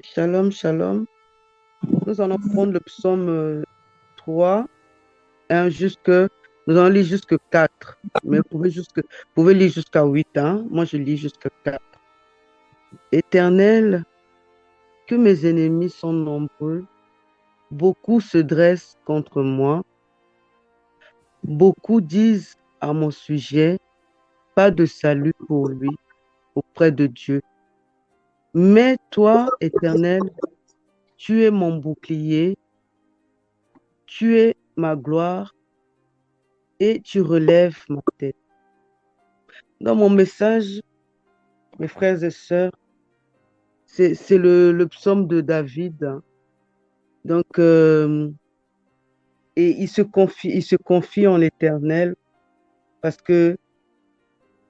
Shalom, shalom. Nous allons prendre le psaume 3, 1 jusque, nous allons lire jusque 4. Mais vous pouvez lire jusqu'à 8, hein. Moi, je lis jusqu'à 4. Éternel, que mes ennemis sont nombreux, beaucoup se dressent contre moi, beaucoup disent à mon sujet, pas de salut pour lui auprès de Dieu. Mais toi, Éternel, tu es mon bouclier, tu es ma gloire et tu relèves ma tête. Dans mon message, mes frères et sœurs, c'est le psaume de David, hein. Donc, et il se confie en l'Éternel parce que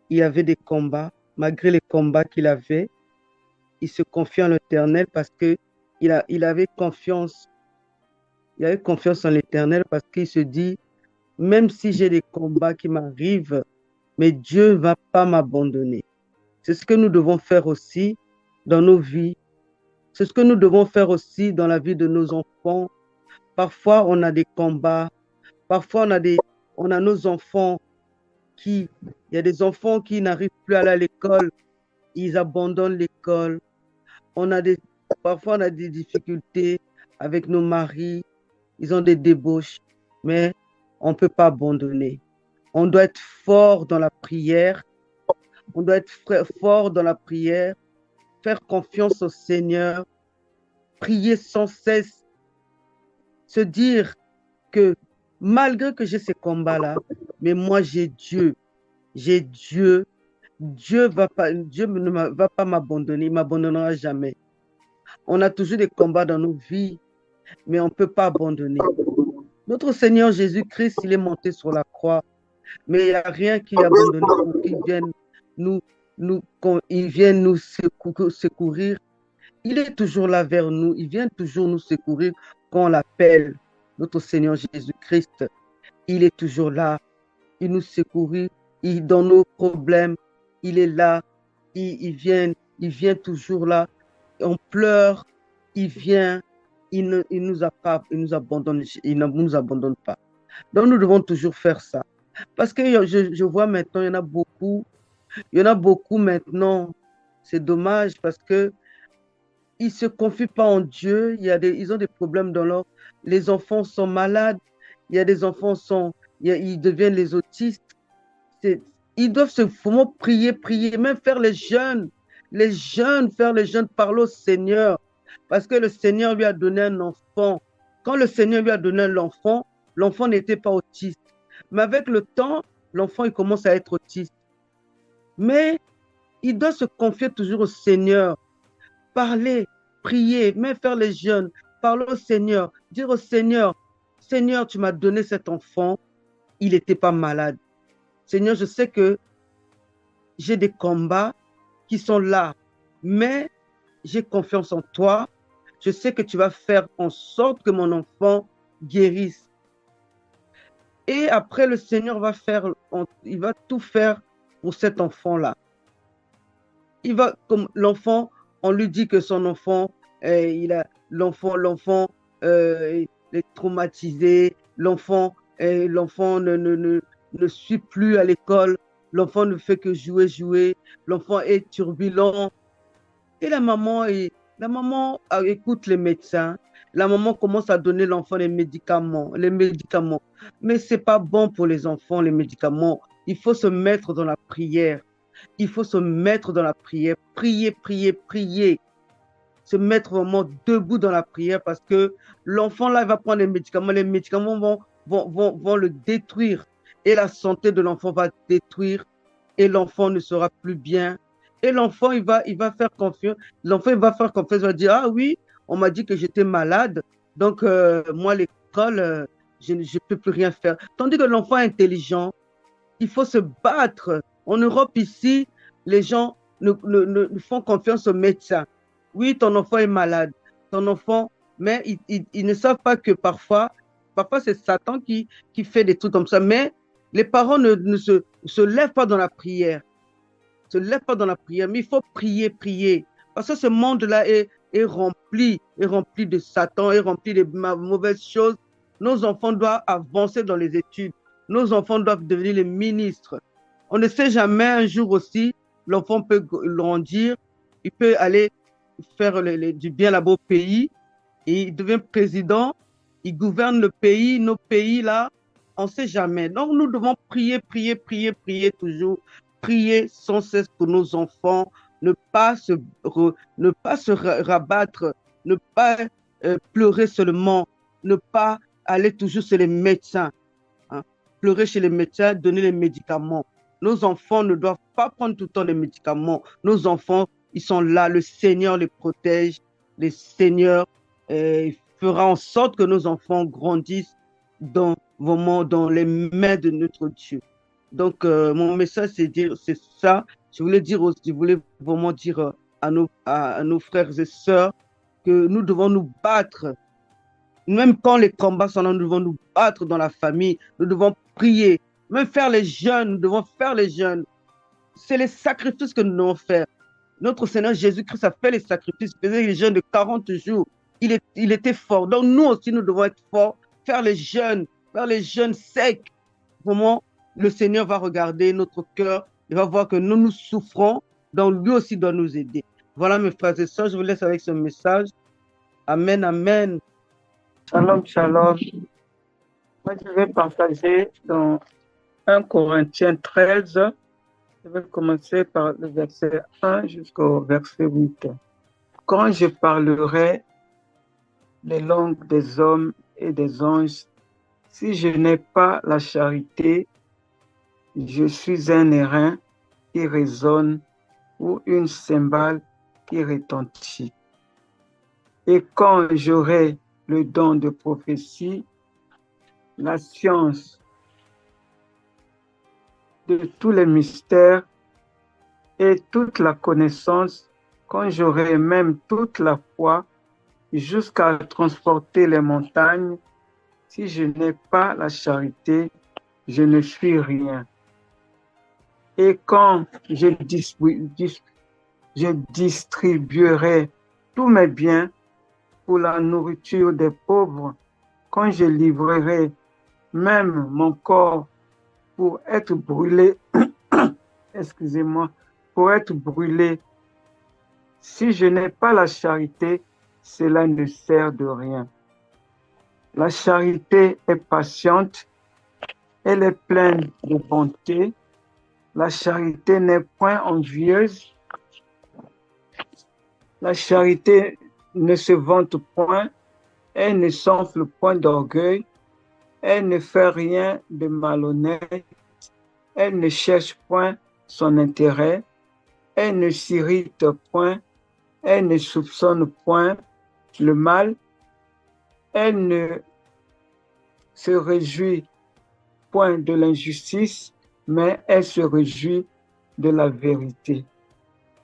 il avait des combats. Malgré les combats qu'il avait, il se confie en l'Éternel parce que il avait confiance. Il avait confiance en l'Éternel parce qu'il se dit, même si j'ai des combats qui m'arrivent, mais Dieu ne va pas m'abandonner. C'est ce que nous devons faire aussi dans nos vies. C'est ce que nous devons faire aussi dans la vie de nos enfants. Parfois, on a des combats. Parfois, on a nos enfants il y a des enfants qui n'arrivent plus à aller à l'école. Ils abandonnent l'école. On a des, parfois, on a des difficultés avec nos maris. Ils ont des débauches. Mais on ne peut pas abandonner. On doit être fort dans la prière. On doit être fort dans la prière. Faire confiance au Seigneur. Prier sans cesse. Se dire que malgré que j'ai ces combats-là, mais moi j'ai Dieu. J'ai Dieu. Dieu va pas m'abandonner. Il ne m'abandonnera jamais. On a toujours des combats dans nos vies, mais on ne peut pas abandonner. Notre Seigneur Jésus-Christ, il est monté sur la croix, mais il n'y a rien qui est abandonné pour qu'il vienne nous, il vienne nous secourir. Il est toujours là vers nous. Il vient toujours nous secourir quand on l'appelle. Notre Seigneur Jésus-Christ, il est toujours là. Il nous secourit. Dans nos problèmes, il est là. Il vient toujours là. On pleure. Il vient. Il nous abandonne pas. Donc, nous devons toujours faire ça. Parce que je vois maintenant, il y en a beaucoup. Il y en a beaucoup maintenant. C'est dommage parce que ils se confient pas en Dieu. Ils ont des problèmes dans leur. Les enfants sont malades. Il y a des enfants ils deviennent les autistes. C'est- Ils doivent se vraiment prier, prier, même faire faire les jeunes parler au Seigneur, parce que le Seigneur lui a donné un enfant. Quand le Seigneur lui a donné l'enfant, l'enfant n'était pas autiste. Mais avec le temps, l'enfant il commence à être autiste. Mais il doit se confier toujours au Seigneur, parler, prier, même faire les jeûnes, parler au Seigneur, dire au Seigneur, Seigneur, tu m'as donné cet enfant, il n'était pas malade. Seigneur, je sais que j'ai des combats qui sont là, mais j'ai confiance en toi. Je sais que tu vas faire en sorte que mon enfant guérisse. Et après, le Seigneur il va tout faire pour cet enfant-là. Comme l'enfant, on lui dit que son enfant, l'enfant est traumatisé, l'enfant ne suit plus à l'école, l'enfant ne fait que jouer, jouer, l'enfant est turbulent. Et la maman écoute les médecins, la maman commence à donner l'enfant les médicaments. Mais c'est pas bon pour les enfants, les médicaments. Il faut se mettre dans la prière. Il faut se mettre dans la prière, prier, prier, prier, se mettre vraiment debout dans la prière parce que l'enfant là il va prendre les médicaments vont le détruire et la santé de l'enfant va détruire et l'enfant ne sera plus bien. Et l'enfant il va faire confiance, l'enfant il va faire confiance, il va dire ah oui, on m'a dit que j'étais malade, donc moi l'école, je ne peux plus rien faire. Tandis que l'enfant intelligent, il faut se battre. En Europe, ici, les gens ne font confiance aux médecins. Oui, ton enfant est malade. Ton enfant, mais ils ne savent pas que parfois c'est Satan qui fait des trucs comme ça. Mais les parents ne se lèvent pas dans la prière. Se lèvent pas dans la prière, mais il faut prier, prier. Parce que ce monde-là est rempli est rempli de Satan, est rempli de mauvaises choses. Nos enfants doivent avancer dans les études. Nos enfants doivent devenir les ministres. On ne sait jamais, un jour aussi, l'enfant peut grandir, il peut aller faire du bien là-bas au pays, et il devient président, il gouverne le pays, nos pays là, on ne sait jamais. Donc nous devons prier, prier, prier, prier toujours, prier sans cesse pour nos enfants, ne pas se rabattre, ne pas pleurer seulement, ne pas aller toujours chez les médecins, hein. Pleurer chez les médecins, donner les médicaments. Nos enfants ne doivent pas prendre tout le temps les médicaments. Nos enfants, ils sont là, le Seigneur les protège, le Seigneur fera en sorte que nos enfants grandissent vraiment dans les mains de notre Dieu. Donc, mon message, c'est ça. Je voulais vraiment dire à nos frères et sœurs que nous devons nous battre. Même quand les combats sont là, nous devons nous battre dans la famille. Nous devons prier. Même faire les jeûnes, nous devons faire les jeûnes. C'est les sacrifices que nous devons faire. Notre Seigneur Jésus-Christ a fait les sacrifices, il faisait les jeûnes de 40 jours. Il était fort. Donc nous aussi, nous devons être forts, faire les jeûnes secs. Vraiment, le Seigneur va regarder notre cœur, il va voir que nous souffrons, donc lui aussi doit nous aider. Voilà mes frères et sœurs, je vous laisse avec ce message. Amen, amen. Shalom, shalom. Moi, je vais partager dans 1 Corinthiens 13. Je vais commencer par le verset 1 jusqu'au verset 8. Quand je parlerai les langues des hommes et des anges, si je n'ai pas la charité, je suis un airain qui résonne ou une cymbale qui retentit. Et quand j'aurai le don de prophétie, la science de tous les mystères et toute la connaissance, quand j'aurai même toute la foi jusqu'à transporter les montagnes, si je n'ai pas la charité, je ne suis rien. Et quand je distribuerai tous mes biens pour la nourriture des pauvres, quand je livrerai même mon corps pour être brûlé, excusez-moi, pour être brûlé, si je n'ai pas la charité, cela ne sert de rien. La charité est patiente, elle est pleine de bonté. La charité n'est point envieuse. La charité ne se vante point, elle ne s'enfle point d'orgueil, elle ne fait rien de malhonnête, elle ne cherche point son intérêt, elle ne s'irrite point, elle ne soupçonne point le mal, elle ne se réjouit point de l'injustice, mais elle se réjouit de la vérité.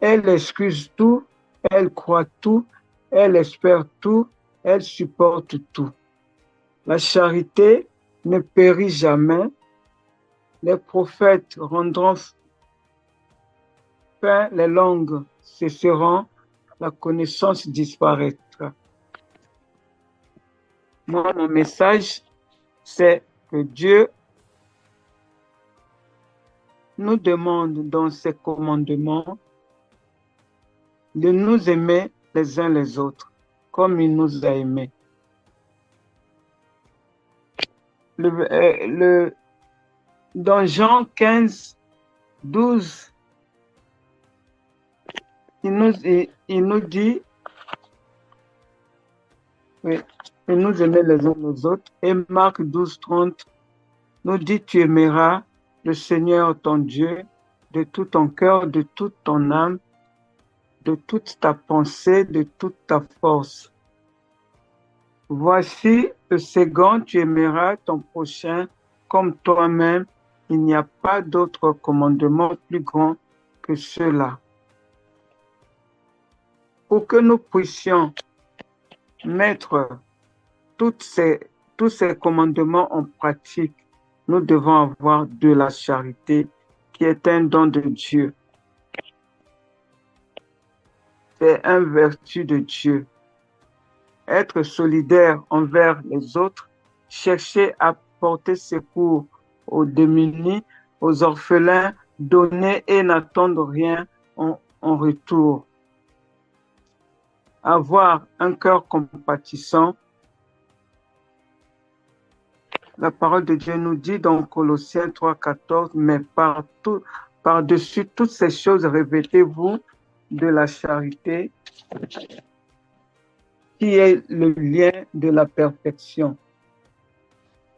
Elle excuse tout, elle croit tout, elle espère tout, elle supporte tout. La charité ne périt jamais. Les prophètes rendront fin, les langues cesseront, la connaissance disparaîtra. Moi, mon message, c'est que Dieu nous demande dans ses commandements de nous aimer les uns les autres comme il nous a aimés. Dans Jean 15, 12, il nous dit, oui, il nous aimer les uns les autres. Et Marc 12, 30 nous dit, tu aimeras le Seigneur ton Dieu de tout ton cœur, de toute ton âme, de toute ta pensée, de toute ta force. Voici le second, tu aimeras ton prochain comme toi-même. Il n'y a pas d'autre commandement plus grand que cela. Pour que nous puissions mettre tous ces commandements en pratique, nous devons avoir de la charité qui est un don de Dieu. C'est une vertu de Dieu. être solidaire envers les autres, chercher à porter secours aux démunis, aux orphelins, donner et n'attendre rien en retour. Avoir un cœur compatissant. La parole de Dieu nous dit dans Colossiens 3,14, mais par-dessus toutes ces choses, revêtez-vous de la charité, qui est le lien de la perfection.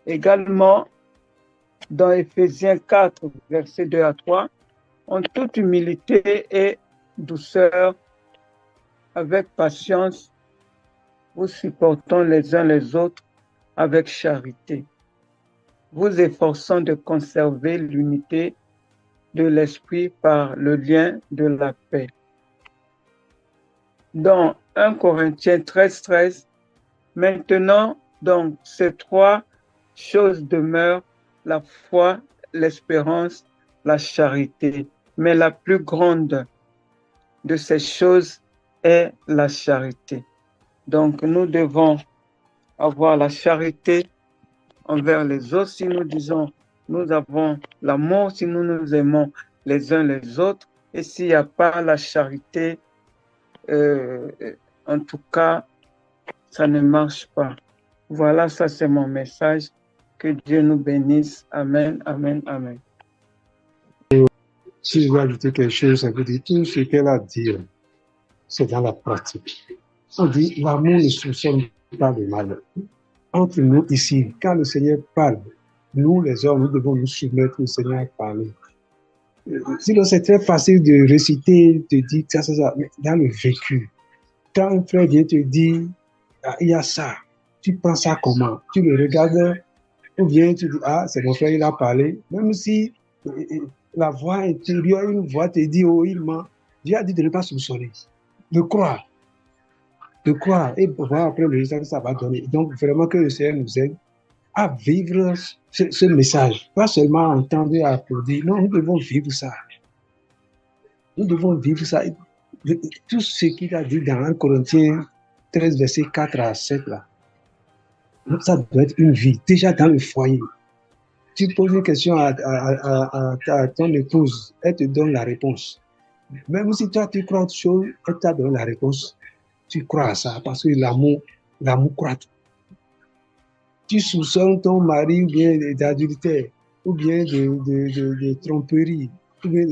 Également, dans Éphésiens 4, versets 2 à 3, en toute humilité et douceur, avec patience, vous supportons les uns les autres avec charité, vous efforçant de conserver l'unité de l'esprit par le lien de la paix. Dans 1 Corinthiens 13, maintenant, donc, ces trois choses demeurent: la foi, l'espérance, la charité. Mais la plus grande de ces choses est la charité. Donc, nous devons avoir la charité envers les autres. Si nous disons, nous avons l'amour, si nous nous aimons les uns les autres, et s'il n'y a pas la charité, en tout cas, ça ne marche pas. Voilà, ça c'est mon message. Que Dieu nous bénisse. Amen, amen, amen. Si je veux ajouter quelque chose, ça veut dire tout ce qu'elle a dit, c'est dans la pratique. On dit, l'amour ne soupçonne pas le mal. Entre nous ici, quand le Seigneur parle, nous les hommes, nous devons nous soumettre au Seigneur à parler. Sinon, c'est très facile de réciter, de dire ça, mais dans le vécu. Quand un frère vient te dire, ah, il y a ça, tu prends ça comment? Tu le regardes, ou bien tu dis, ah, c'est mon frère, il a parlé. Même si la voix intérieure, une voix te dit, oh, il ment. Dieu a dit de ne pas soupçonner, de croire. Et voir après le résultat que ça va donner. Donc, vraiment que le Seigneur nous aide à vivre ce message. Pas seulement entendre et applaudir. Non, nous devons vivre ça. Nous devons vivre ça. Tout ce qu'il a dit dans 1 Corinthiens 13, versets 4 à 7, là. Ça doit être une vie, déjà dans le foyer. Tu poses une question à ton épouse, elle te donne la réponse. Même si toi, tu crois autre chose, elle t'a donné la réponse. Tu crois à ça, parce que l'amour croit. Tu soupçonnes ton mari ou bien d'adultère, ou bien de tromperie, ou bien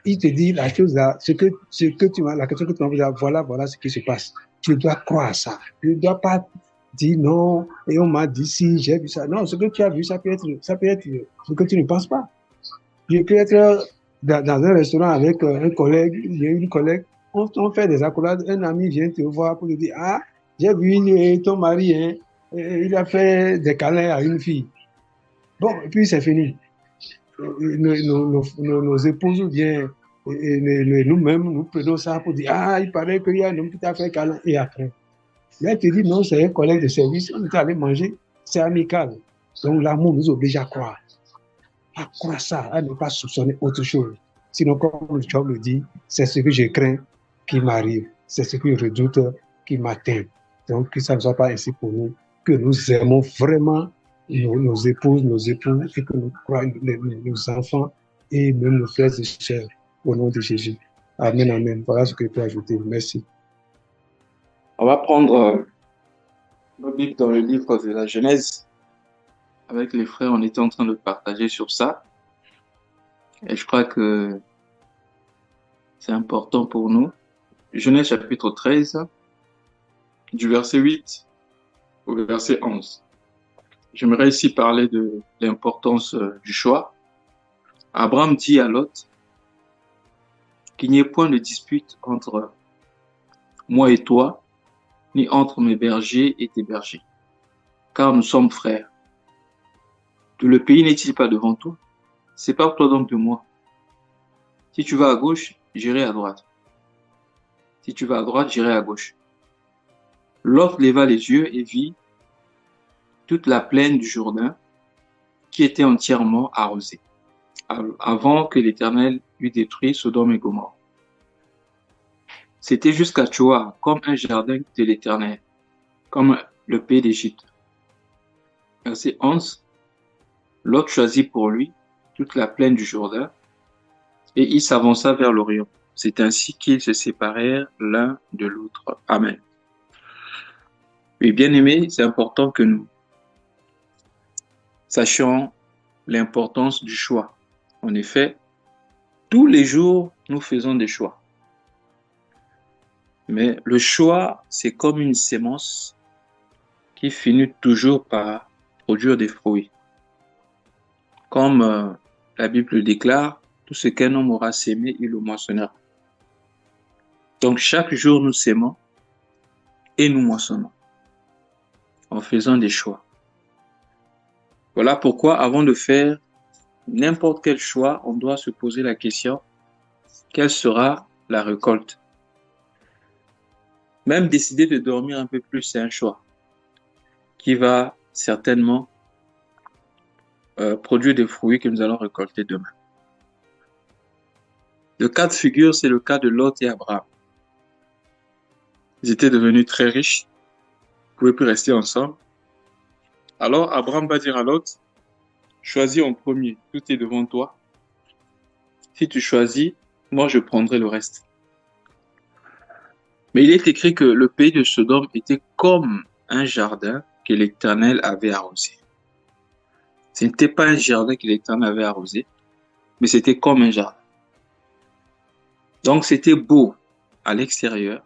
il te dit la chose là, la question que tu m'as posée, voilà ce qui se passe. Tu dois croire à ça. Tu ne dois pas dire non, et on m'a dit si, j'ai vu ça. Non, ce que tu as vu, ça peut être ce que tu ne penses pas. Je peux être dans un restaurant avec un collègue, il y a une collègue, on fait des accolades, un ami vient te voir pour te dire, ah, j'ai vu ton mari, hein, il a fait des câlins à une fille. Bon, et puis c'est fini. Nos épouses ou bien nous-mêmes, nous prenons ça pour dire, ah, il paraît qu'il y a un homme qui t'a fait câlin, et après. Là, il te dit, non, c'est un collègue de service, on est allé manger, c'est amical. Donc l'amour nous oblige à croire ça, à ne pas soupçonner autre chose. Sinon, comme Job le dit, c'est ce que je crains qui m'arrive, c'est ce que je redoute qui m'atteint. Donc, que ça ne soit pas ainsi pour nous, que nous aimons vraiment nos épouses, nos époux, et que nous croyons nos enfants et même nos frères et sœurs, au nom de Jésus. Amen, amen. Voilà ce que je peux ajouter. Merci. On va prendre nos Bibles dans le livre de la Genèse. Avec les frères, on était en train de partager sur ça. Et je crois que c'est important pour nous. Genèse chapitre 13, du verset 8 au verset 11. J'aimerais ici parler de l'importance du choix. Abraham dit à Lot qu'il n'y ait point de dispute entre moi et toi, ni entre mes bergers et tes bergers, car nous sommes frères. Tout le pays n'est-il pas devant toi? Sépare-toi donc de moi. Si tu vas à gauche, j'irai à droite. Si tu vas à droite, j'irai à gauche. Lot leva les yeux et vit toute la plaine du Jourdain qui était entièrement arrosée, avant que l'Éternel eût détruit Sodome et Gomorrhe. C'était jusqu'à Tchoa, comme un jardin de l'Éternel. comme le pays d'Égypte. Verset 11, Lot choisit pour lui toute la plaine du Jourdain et il s'avança vers l'Orient. C'est ainsi qu'ils se séparèrent l'un de l'autre. Amen. Oui, bien aimés, c'est important que nous sachions l'importance du choix. En effet, tous les jours, nous faisons des choix. Mais le choix, c'est comme une sémence qui finit toujours par produire des fruits. Comme la Bible le déclare, tout ce qu'un homme aura sémé, il le moissonnera. Donc chaque jour, nous sémons et nous moissonnons en faisant des choix. Voilà pourquoi, avant de faire n'importe quel choix, on doit se poser la question, quelle sera la récolte? Même décider de dormir un peu plus, c'est un choix qui va certainement produire des fruits que nous allons récolter demain. Le cas de figure, c'est le cas de Lot et Abraham. Ils étaient devenus très riches, ils ne pouvaient plus rester ensemble. Alors Abraham va dire à Lot, choisis en premier, tout est devant toi. Si tu choisis, moi je prendrai le reste. Mais il est écrit que le pays de Sodome était comme un jardin que l'Éternel avait arrosé. Ce n'était pas un jardin que l'Éternel avait arrosé, mais c'était comme un jardin. Donc c'était beau à l'extérieur.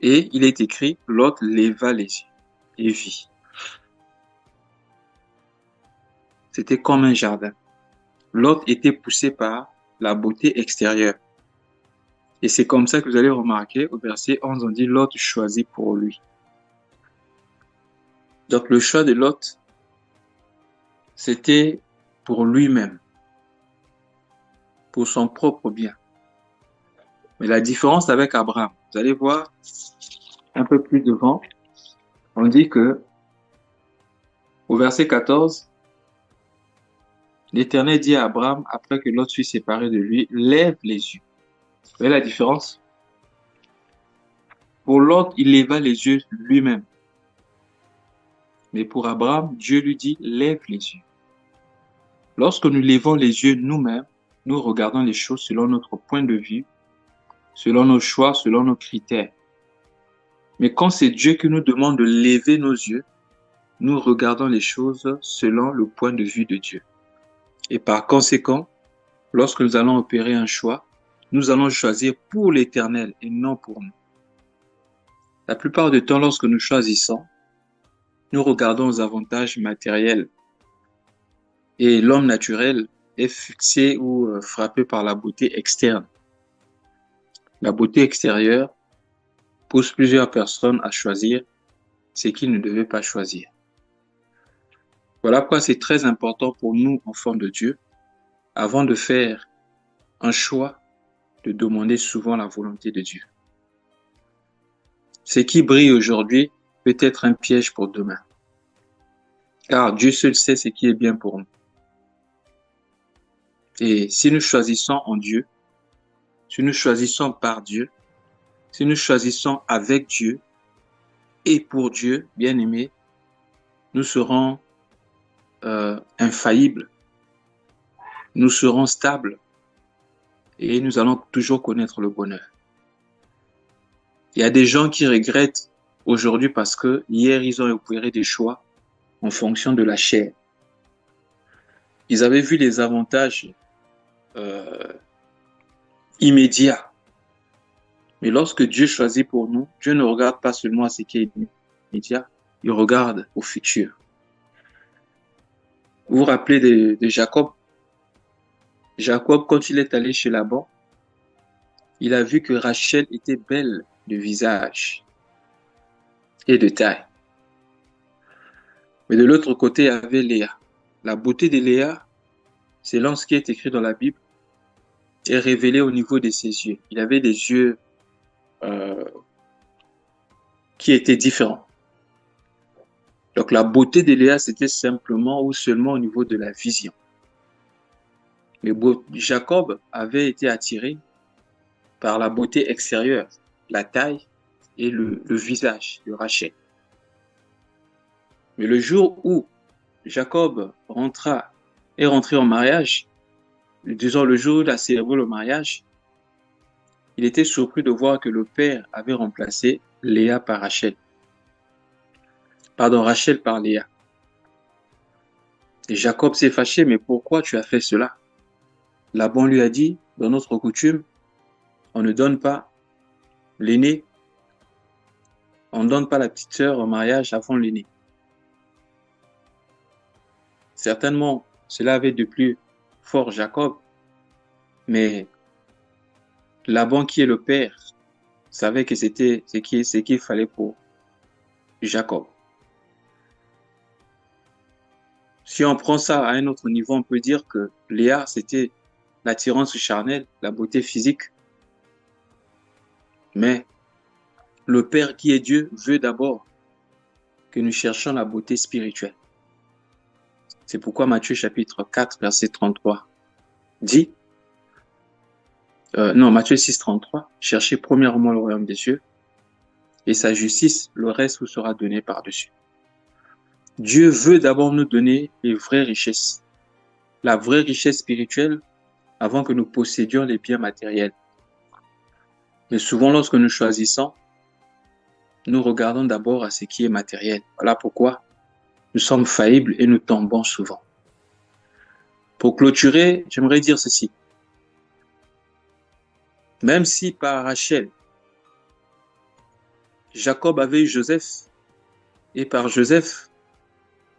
Et il est écrit, Lot leva les yeux et vit. C'était comme un jardin. Lot était poussé par la beauté extérieure. Et c'est comme ça que vous allez remarquer, au verset 11, on dit, Lot choisit pour lui. Donc le choix de Lot, c'était pour lui-même, pour son propre bien. Mais la différence avec Abraham, vous allez voir un peu plus devant, on dit que au verset 14, l'Éternel dit à Abraham, après que Lot fut séparé de lui, lève les yeux. Vous voyez la différence? Pour Lot, il leva les yeux lui-même. Mais pour Abraham, Dieu lui dit, lève les yeux. Lorsque nous levons les yeux nous-mêmes, nous regardons les choses selon notre point de vue, selon nos choix, selon nos critères. Mais quand c'est Dieu qui nous demande de lever nos yeux, nous regardons les choses selon le point de vue de Dieu. Et par conséquent, lorsque nous allons opérer un choix, nous allons choisir pour l'Éternel et non pour nous. La plupart du temps, lorsque nous choisissons, nous regardons aux avantages matériels. Et l'homme naturel est fixé ou frappé par la beauté externe. La beauté extérieure pousse plusieurs personnes à choisir ce qu'ils ne devaient pas choisir. Voilà pourquoi c'est très important pour nous, enfants de Dieu, avant de faire un choix, de demander souvent la volonté de Dieu. Ce qui brille aujourd'hui peut être un piège pour demain. Car Dieu seul sait ce qui est bien pour nous. Et si nous choisissons en Dieu, si nous choisissons par Dieu, si nous choisissons avec Dieu et pour Dieu, bien aimés, nous serons infaillibles, nous serons stables et nous allons toujours connaître le bonheur. Il y a des gens qui regrettent aujourd'hui parce que hier ils ont opéré des choix en fonction de la chair. Ils avaient vu les avantages immédiats. Mais lorsque Dieu choisit pour nous, Dieu ne regarde pas seulement à ce qui est immédiat, il regarde au futur. Vous vous rappelez de Jacob? Jacob, quand il est allé chez Laban, il a vu que Rachel était belle de visage et de taille. Mais de l'autre côté, il y avait Léa. La beauté de Léa, selon ce qui est écrit dans la Bible, est révélée au niveau de ses yeux. Il avait des yeux qui étaient différents. Donc la beauté de Léa, c'était simplement ou seulement au niveau de la vision. Mais Jacob avait été attiré par la beauté extérieure, la taille et le visage de Rachel. Mais le jour où Jacob est rentré en mariage, disons le jour où il a célébré le mariage, il était surpris de voir que le père avait remplacé Léa par Rachel. Pardon, Rachel par Léa. Et Jacob s'est fâché, mais pourquoi tu as fait cela? Laban lui a dit, dans notre coutume, on ne donne pas l'aîné, on ne donne pas la petite sœur au mariage avant l'aîné. Certainement, cela avait de plus fort Jacob, mais Laban, qui est le père, savait que c'était ce qu'il fallait pour Jacob. Si on prend ça à un autre niveau, on peut dire que Léa, c'était l'attirance charnelle, la beauté physique. Mais le Père qui est Dieu veut d'abord que nous cherchions la beauté spirituelle. C'est pourquoi Matthieu chapitre 4, verset 33 dit, Matthieu 6, 33, cherchez premièrement le royaume des cieux et sa justice, le reste vous sera donné par-dessus. Dieu veut d'abord nous donner les vraies richesses, la vraie richesse spirituelle avant que nous possédions les biens matériels. Mais souvent, lorsque nous choisissons, nous regardons d'abord à ce qui est matériel. Voilà pourquoi nous sommes faillibles et nous tombons souvent. Pour clôturer, j'aimerais dire ceci. Même si par Rachel, Jacob avait eu Joseph, et par Joseph,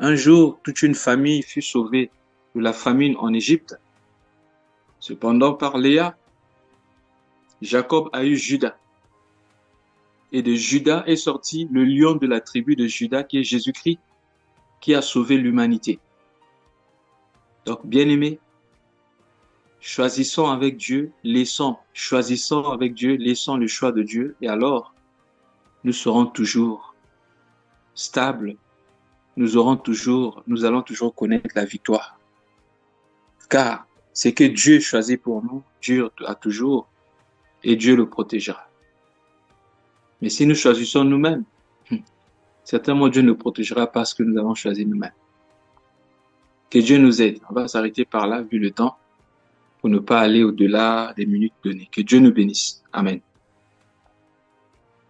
un jour, toute une famille fut sauvée de la famine en Égypte. Cependant, par Léa, Jacob a eu Judas. Et de Judas est sorti le lion de la tribu de Judas, qui est Jésus-Christ, qui a sauvé l'humanité. Donc, bien-aimés, choisissons avec Dieu, laissons le choix de Dieu, et alors, nous serons toujours stables, nous allons toujours connaître la victoire. Car c'est que Dieu choisit pour nous, Dieu a toujours, et Dieu le protégera. Mais si nous choisissons nous-mêmes, certainement Dieu ne protégera pas ce que nous avons choisi nous-mêmes. Que Dieu nous aide. On va s'arrêter par là, vu le temps, pour ne pas aller au-delà des minutes données. Que Dieu nous bénisse. Amen.